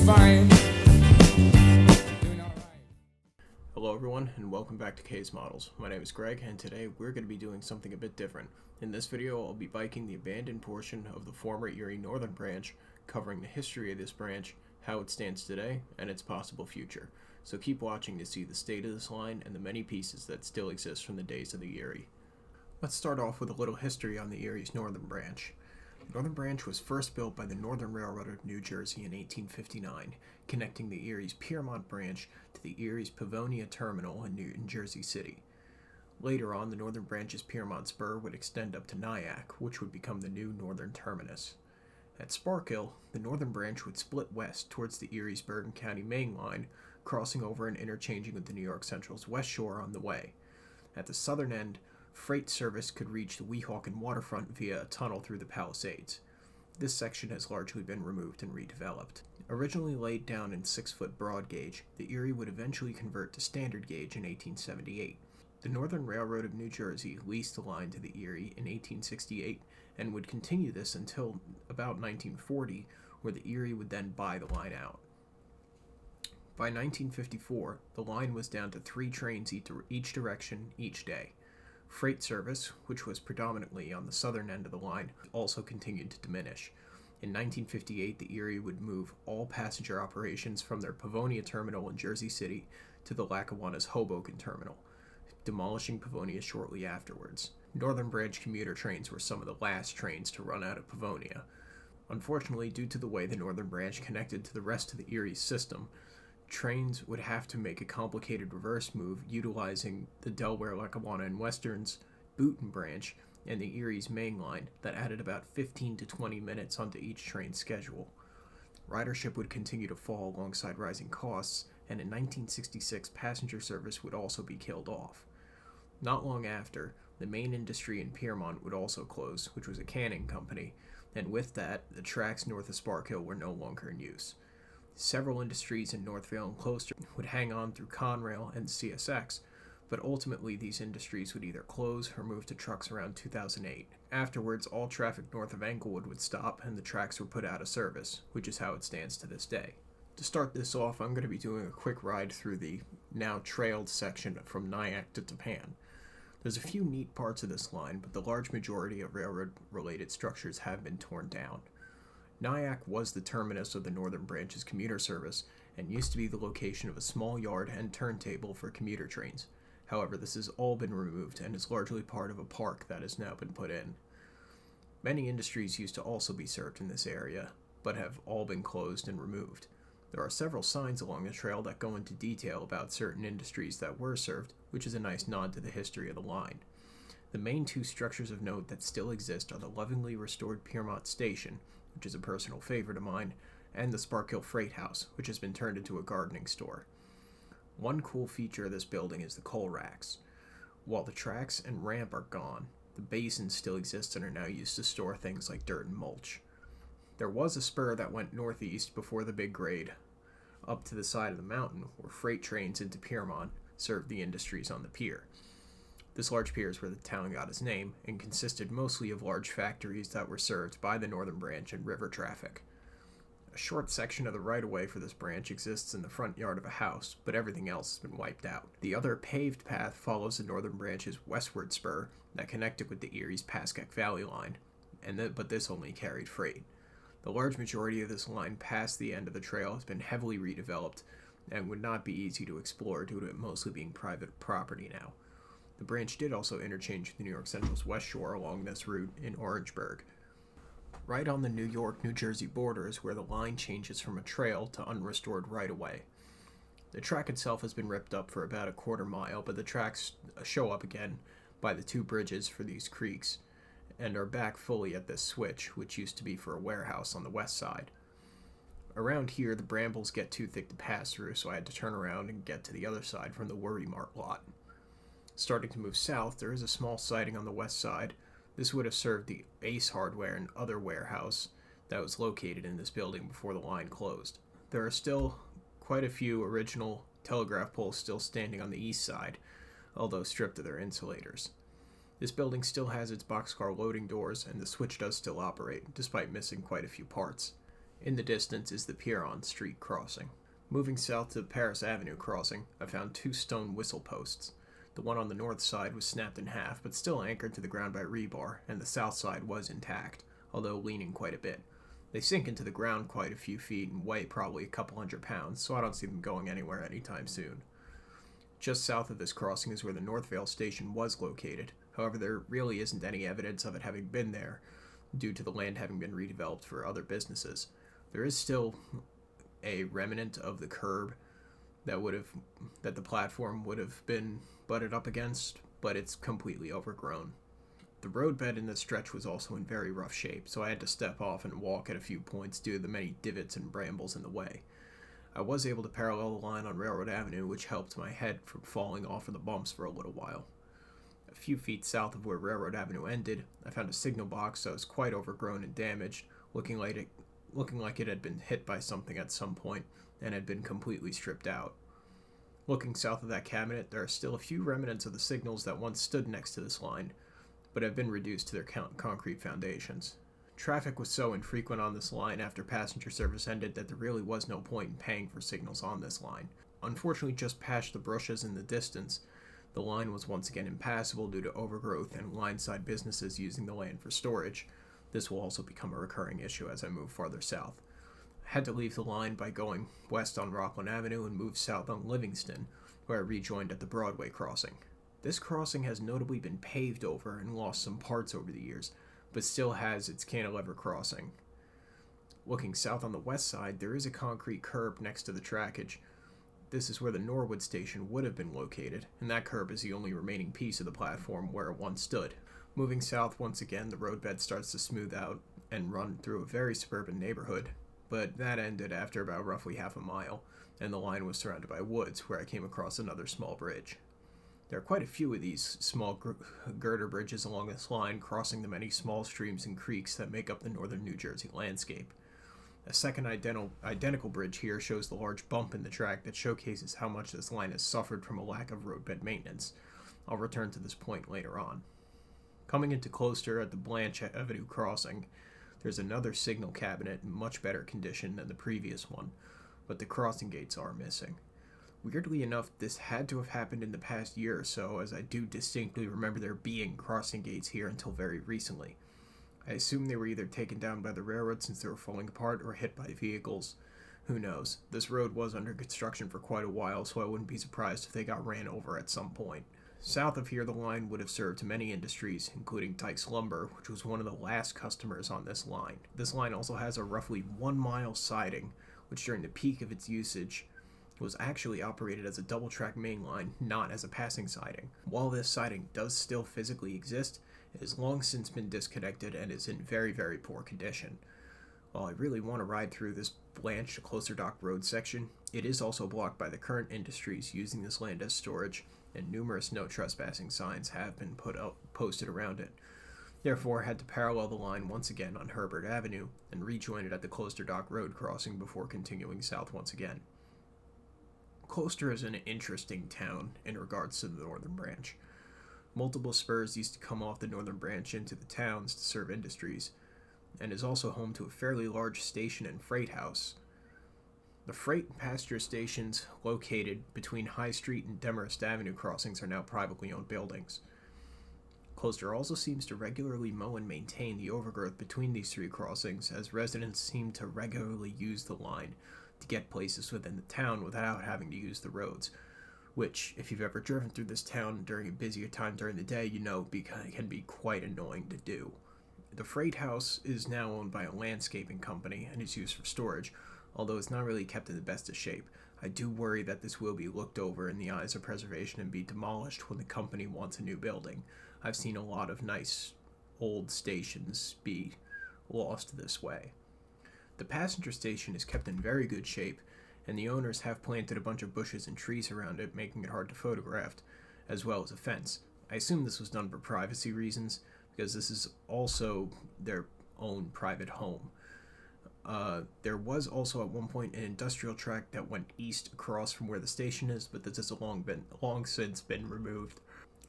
fine. Doing alright. Hello everyone, and welcome back to K's Models. My name is Greg, and today we're going to be doing something a bit different. In this video, I'll be biking the abandoned portion of the former Erie Northern Branch, covering the history of this branch, how it stands today, and its possible future. So keep watching to see the state of this line and the many pieces that still exist from the days of the Erie. Let's start off with a little history on the Erie's Northern Branch. The Northern Branch was first built by the Northern Railroad of New Jersey in 1859, connecting the Erie's Piermont branch to the Erie's Pavonia Terminal in Jersey City. Later on, the Northern Branch's Piermont spur would extend up to Nyack, which would become the new northern terminus. At Sparkill, the Northern Branch would split west towards the Erie's Bergen County main line, crossing over and interchanging with the New York Central's West Shore on the way. At the southern end, freight service could reach the Weehawken waterfront via a tunnel through the Palisades. This section has largely been removed and redeveloped. Originally laid down in 6-foot broad gauge, the Erie would eventually convert to standard gauge in 1878. The Northern Railroad of New Jersey leased the line to the Erie in 1868 and would continue this until about 1940, where the Erie would then buy the line out. By 1954, the line was down to 3 trains each direction each day. Freight service, which was predominantly on the southern end of the line, also continued to diminish. In 1958, the Erie would move all passenger operations from their Pavonia terminal in Jersey City to the Lackawanna's Hoboken terminal, demolishing Pavonia shortly afterwards. Northern Branch commuter trains were some of the last trains to run out of Pavonia. Unfortunately, due to the way the Northern Branch connected to the rest of the Erie system, trains would have to make a complicated reverse move utilizing the Delaware, Lackawanna, and Western's Boonton Branch and the Erie's main line that added about 15 to 20 minutes onto each train's schedule. Ridership would continue to fall alongside rising costs, and in 1966 passenger service would also be killed off. Not long after, the main industry in Piermont would also close, which was a canning company, and with that, the tracks north of Sparkill were no longer in use. Several industries in Northvale and Closter would hang on through Conrail and CSX, but ultimately these industries would either close or move to trucks around 2008. Afterwards, all traffic north of Englewood would stop and the tracks were put out of service, which is how it stands to this day. To start this off, I'm going to be doing a quick ride through the now trailed section from Nyack to Tapan. There's a few neat parts of this line, but the large majority of railroad-related structures have been torn down. Nyack was the terminus of the Northern Branch's commuter service and used to be the location of a small yard and turntable for commuter trains. However, this has all been removed and is largely part of a park that has now been put in. Many industries used to also be served in this area, but have all been closed and removed. There are several signs along the trail that go into detail about certain industries that were served, which is a nice nod to the history of the line. The main 2 structures of note that still exist are the lovingly restored Piermont Station, which is a personal favorite of mine, and the Sparkill Freight House, which has been turned into a gardening store. One cool feature of this building is the coal racks. While the tracks and ramp are gone, the basins still exist and are now used to store things like dirt and mulch. There was a spur that went northeast before the big grade, up to the side of the mountain, where freight trains into Piermont served the industries on the pier. This large pier is where the town got its name, and consisted mostly of large factories that were served by the Northern Branch and river traffic. A short section of the right-of-way for this branch exists in the front yard of a house, but everything else has been wiped out. The other paved path follows the Northern Branch's westward spur that connected with the Erie's Pascack Valley line, but this only carried freight. The large majority of this line past the end of the trail has been heavily redeveloped and would not be easy to explore due to it mostly being private property now. The branch did also interchange with the New York Central's West Shore along this route in Orangeburg. Right on the New York-New Jersey border is where the line changes from a trail to unrestored right-of-way. The track itself has been ripped up for about a quarter mile, but the tracks show up again by the 2 bridges for these creeks, and are back fully at this switch, which used to be for a warehouse on the west side. Around here, the brambles get too thick to pass through, so I had to turn around and get to the other side from the Worry Mart lot. Starting to move south, there is a small siding on the west side. This would have served the Ace Hardware and other warehouse that was located in this building before the line closed. There are still quite a few original telegraph poles still standing on the east side, although stripped of their insulators. This building still has its boxcar loading doors, and the switch does still operate, despite missing quite a few parts. In the distance is the Piermont Street crossing. Moving south to the Paris Avenue crossing, I found 2 stone whistle posts. The one on the north side was snapped in half, but still anchored to the ground by rebar, and the south side was intact, although leaning quite a bit. They sink into the ground quite a few feet and weigh probably a couple hundred pounds, so I don't see them going anywhere anytime soon. Just south of this crossing is where the Northvale station was located. However, there really isn't any evidence of it having been there, due to the land having been redeveloped for other businesses. There is still a remnant of the curb that the platform would have been butted up against, but it's completely overgrown. The roadbed in this stretch was also in very rough shape, so I had to step off and walk at a few points due to the many divots and brambles in the way. I was able to parallel the line on Railroad Avenue, which helped my head from falling off of the bumps for a little while. A few feet south of where Railroad Avenue ended, I found a signal box that was quite overgrown and damaged, looking like it had been hit by something at some point and had been completely stripped out. Looking south of that cabinet, there are still a few remnants of the signals that once stood next to this line, but have been reduced to their concrete foundations. Traffic was so infrequent on this line after passenger service ended that there really was no point in paying for signals on this line. Unfortunately, just past the bushes in the distance, the line was once again impassable due to overgrowth and line-side businesses using the land for storage. This will also become a recurring issue as I move farther south. I had to leave the line by going west on Rockland Avenue and move south on Livingston, where I rejoined at the Broadway crossing. This crossing has notably been paved over and lost some parts over the years, but still has its cantilever crossing. Looking south on the west side, there is a concrete curb next to the trackage. This is where the Norwood station would have been located, and that curb is the only remaining piece of the platform where it once stood. Moving south once again, the roadbed starts to smooth out and run through a very suburban neighborhood, but that ended after about roughly half a mile, and the line was surrounded by woods, where I came across another small bridge. There are quite a few of these small girder bridges along this line, crossing the many small streams and creeks that make up the northern New Jersey landscape. A second identical bridge here shows the large bump in the track that showcases how much this line has suffered from a lack of roadbed maintenance. I'll return to this point later on. Coming into Closter at the Blanche Avenue crossing, there's another signal cabinet in much better condition than the previous one, but the crossing gates are missing. Weirdly enough, this had to have happened in the past year or so, as I do distinctly remember there being crossing gates here until very recently. I assume they were either taken down by the railroad since they were falling apart or hit by vehicles. Who knows? This road was under construction for quite a while, so I wouldn't be surprised if they got ran over at some point. South of here, the line would have served many industries, including Tykes Lumber, which was one of the last customers on this line. This line also has a roughly 1 mile siding, which during the peak of its usage was actually operated as a double-track main line, not as a passing siding. While this siding does still physically exist, it has long since been disconnected and is in very, very poor condition. While I really want to ride through this Blanche to Closter Dock Road section, it is also blocked by the current industries using this land as storage, and numerous no trespassing signs have been posted around it. Therefore, I had to parallel the line once again on Herbert Avenue and rejoin it at the Closter Dock Road crossing before continuing south once again. Closter is an interesting town in regards to the northern branch. Multiple spurs used to come off the northern branch into the towns to serve industries, and is also home to a fairly large station and freight house. The freight and passenger stations located between High Street and Demarest Avenue crossings are now privately owned buildings. Closter also seems to regularly mow and maintain the overgrowth between these 3 crossings, as residents seem to regularly use the line to get places within the town without having to use the roads, which, if you've ever driven through this town during a busier time during the day, you know can be quite annoying to do. The freight house is now owned by a landscaping company and is used for storage, although it's not really kept in the best of shape. I do worry that this will be looked over in the eyes of preservation and be demolished when the company wants a new building. I've seen a lot of nice old stations be lost this way. The passenger station is kept in very good shape, and the owners have planted a bunch of bushes and trees around it, making it hard to photograph, as well as a fence. I assume this was done for privacy reasons, because this is also their own private home. There was also at one point an industrial tract that went east across from where the station is, but this has long since been removed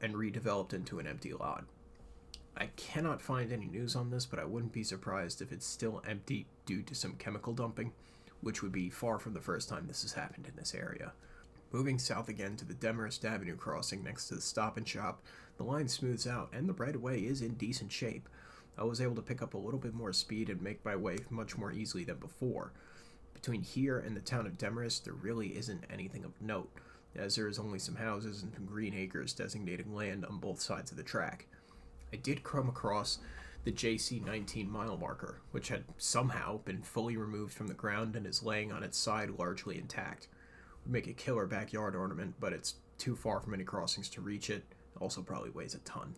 and redeveloped into an empty lot. I cannot find any news on this, but I wouldn't be surprised if it's still empty due to some chemical dumping, which would be far from the first time this has happened in this area. Moving south again to the Demarest Avenue crossing next to the Stop and Shop, the line smooths out and the right-of-way is in decent shape. I was able to pick up a little bit more speed and make my way much more easily than before. Between here and the town of Demarest, there really isn't anything of note, as there is only some houses and some green acres designating land on both sides of the track. I did come across the JC 19 mile marker, which had somehow been fully removed from the ground and is laying on its side largely intact. Would make a killer backyard ornament, but it's too far from any crossings to reach it. Also probably weighs a ton.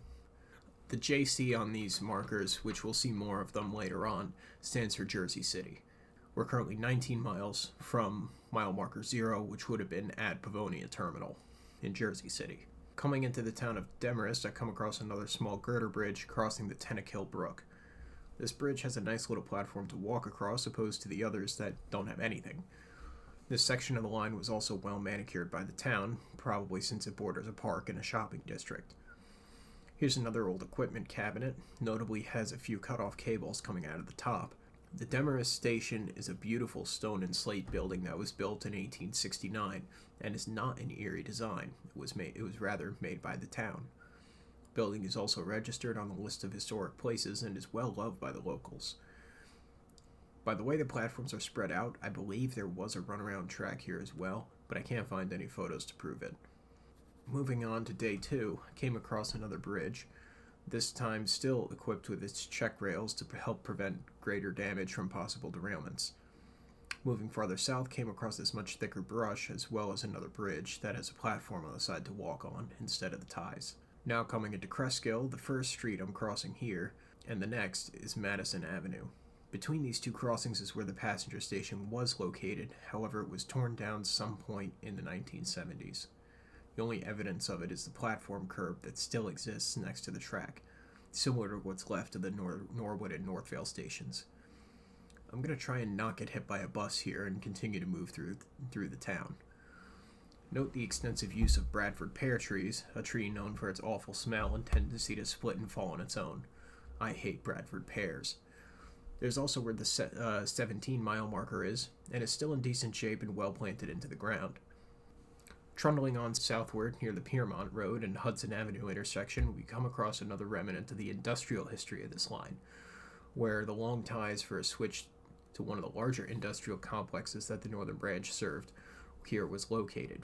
The JC on these markers, which we'll see more of them later on, stands for Jersey City. We're currently 19 miles from mile marker 0, which would have been at Pavonia Terminal in Jersey City. Coming into the town of Demarest, I come across another small girder bridge crossing the Tenafly Brook. This bridge has a nice little platform to walk across, opposed to the others that don't have anything. This section of the line was also well manicured by the town, probably since it borders a park and a shopping district. Here's another old equipment cabinet, notably has a few cut-off cables coming out of the top. The Demarest Station is a beautiful stone and slate building that was built in 1869 and is not an Erie design. It was rather made by the town. The building is also registered on the list of historic places and is well loved by the locals. By the way the platforms are spread out, I believe there was a runaround track here as well, but I can't find any photos to prove it. Moving on to day 2, I came across another bridge, this time still equipped with its check rails to help prevent greater damage from possible derailments. Moving farther south, came across this much thicker brush as well as another bridge that has a platform on the side to walk on instead of the ties. Now coming into Cresskill, the first street I'm crossing here, and the next is Madison Avenue. Between these two crossings is where the passenger station was located, however it was torn down some point in the 1970s. The only evidence of it is the platform curb that still exists next to the track, similar to what's left of the Norwood and Northvale stations. I'm going to try and not get hit by a bus here and continue to move through the town. Note the extensive use of Bradford pear trees, a tree known for its awful smell and tendency to split and fall on its own. I hate Bradford pears. There's also where the 17-mile marker is, and is still in decent shape and well planted into the ground. Trundling on southward near the Piermont Road and Hudson Avenue intersection, we come across another remnant of the industrial history of this line, where the long ties for a switch to one of the larger industrial complexes that the Northern Branch served here was located.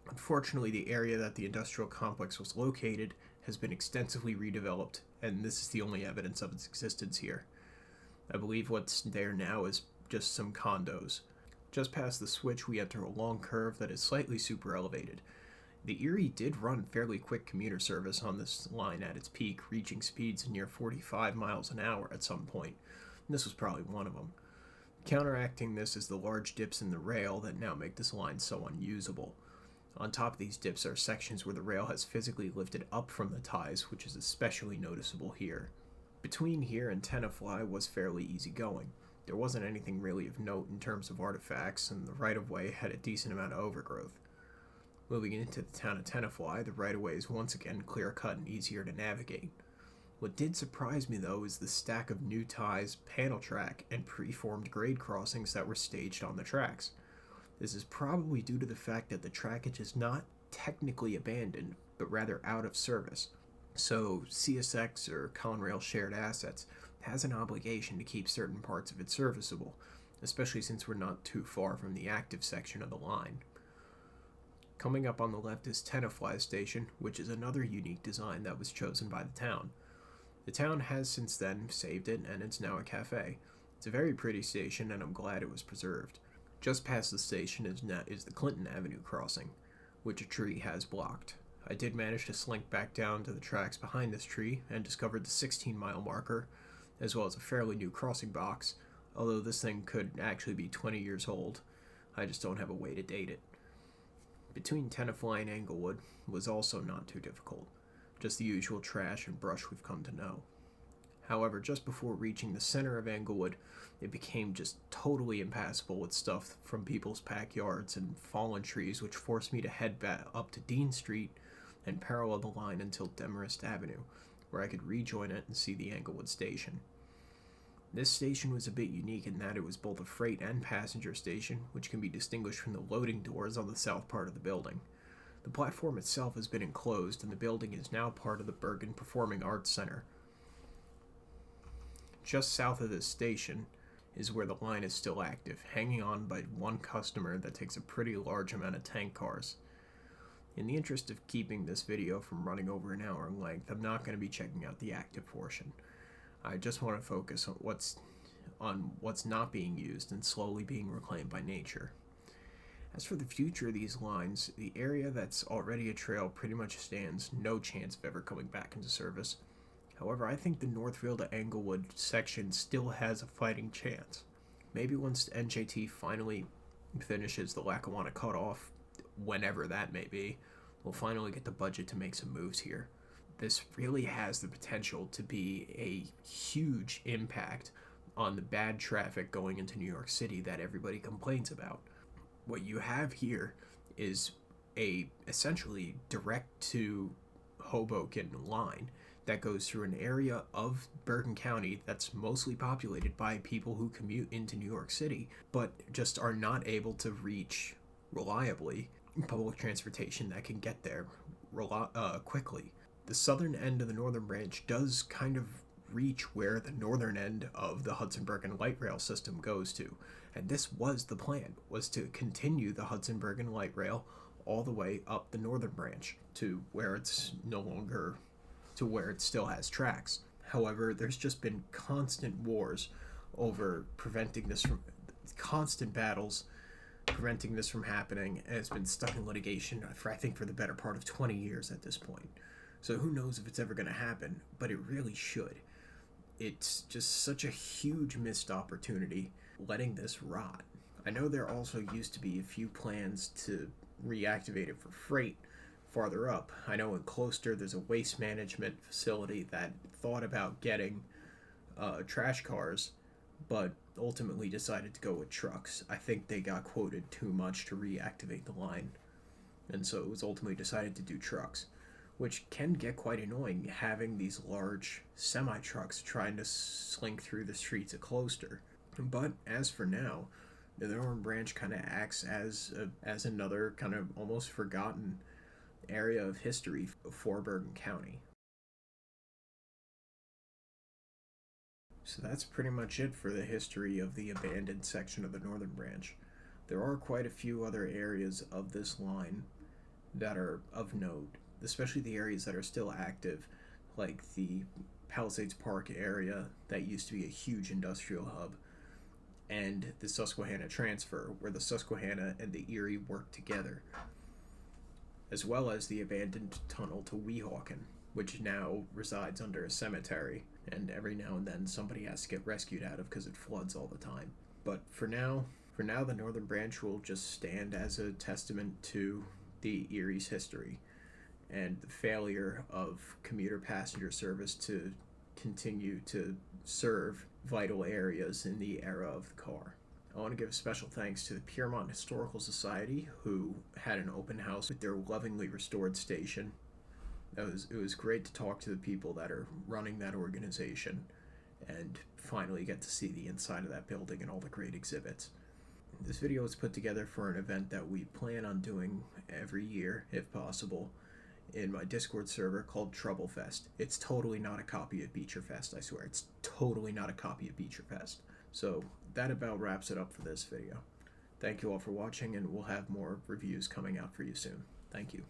Unfortunately, the area that the industrial complex was located has been extensively redeveloped, and this is the only evidence of its existence here. I believe what's there now is just some condos. Just past the switch, we enter a long curve that is slightly super elevated. The Erie did run fairly quick commuter service on this line at its peak, reaching speeds near 45 miles an hour at some point, and this was probably one of them. Counteracting this is the large dips in the rail that now make this line so unusable. On top of these dips are sections where the rail has physically lifted up from the ties, which is especially noticeable here. Between here and Tenafly was fairly easy going. There wasn't anything really of note in terms of artifacts, and the right-of-way had a decent amount of overgrowth. Moving into the town of Tenafly, the right-of-way is once again clear-cut and easier to navigate. What did surprise me, though, is the stack of new ties, panel track, and preformed grade crossings that were staged on the tracks. This is probably due to the fact that the trackage is not technically abandoned, but rather out of service. So CSX, or Conrail Shared Assets, has an obligation to keep certain parts of it serviceable, especially since we're not too far from the active section of the line. Coming up on the left is Tenafly Station, which is another unique design that was chosen by the town. The town has since then saved it, and it's now a cafe. It's a very pretty station, and I'm glad it was preserved. Just past the station is the Clinton Avenue crossing, which a tree has blocked. I did manage to slink back down to the tracks behind this tree and discovered the 16-mile marker, as well as a fairly new crossing box, although this thing could actually be 20 years old. I just don't have a way to date it. Between Tenafly and Englewood was also not too difficult, just the usual trash and brush we've come to know. However, just before reaching the center of Englewood, it became just totally impassable with stuff from people's backyards and fallen trees, which forced me to head back up to Dean Street and parallel the line until Demarest Avenue, where I could rejoin it and see the Englewood station. This station was a bit unique in that it was both a freight and passenger station, which can be distinguished from the loading doors on the south part of the building. The platform itself has been enclosed, and the building is now part of the Bergen Performing Arts Center. Just south of this station is where the line is still active, hanging on by one customer that takes a pretty large amount of tank cars. In the interest of keeping this video from running over an hour in length, I'm not going to be checking out the active portion. I just want to focus on what's not being used and slowly being reclaimed by nature. As for the future of these lines, the area that's already a trail pretty much stands no chance of ever coming back into service. However, I think the Northvale to Englewood section still has a fighting chance. Maybe once NJT finally finishes the Lackawanna cutoff, whenever that may be, we'll finally get the budget to make some moves here. This really has the potential to be a huge impact on the bad traffic going into New York City that everybody complains about. What you have here is a essentially direct to Hoboken line that goes through an area of Bergen County that's mostly populated by people who commute into New York City, but just are not able to reach reliably public transportation that can get there quickly. The southern end of the Northern Branch does kind of reach where the northern end of the Hudson-Bergen light rail system goes to, and this was the plan, was to continue the Hudson-Bergen light rail all the way up the Northern Branch to where it's no longer, to where it still has tracks. However, there's just been constant wars over preventing this from, constant battles preventing this from happening, and it's been stuck in litigation for, I think, for the better part of 20 years at this point. So who knows if it's ever going to happen, but it really should. It's just such a huge missed opportunity letting this rot. I know there also used to be a few plans to reactivate it for freight farther up. I know in Closter there's a waste management facility that thought about getting trash cars, but ultimately decided to go with trucks. I think they got quoted too much to reactivate the line, and so it was ultimately decided to do trucks, which can get quite annoying having these large semi-trucks trying to slink through the streets of Closter. But as for now, the Northern Branch kind of acts as another kind of almost forgotten area of history for Bergen County. So that's pretty much it for the history of the abandoned section of the Northern Branch. There are quite a few other areas of this line that are of note, especially the areas that are still active, like the Palisades Park area that used to be a huge industrial hub, and the Susquehanna Transfer, where the Susquehanna and the Erie work together, as well as the abandoned tunnel to Weehawken, which now resides under a cemetery, and every now and then somebody has to get rescued out of because it floods all the time. But for now, the Northern Branch will just stand as a testament to the Erie's history and the failure of commuter passenger service to continue to serve vital areas in the era of the car. I want to give special thanks to the Piermont Historical Society, who had an open house with their lovingly restored station. It was great to talk to the people that are running that organization and finally get to see the inside of that building and all the great exhibits. This video was put together for an event that we plan on doing every year, if possible, in my Discord server called Troublefest. It's totally not a copy of Beecherfest, I swear. It's totally not a copy of Beecherfest. So that about wraps it up for this video. Thank you all for watching, and we'll have more reviews coming out for you soon. Thank you.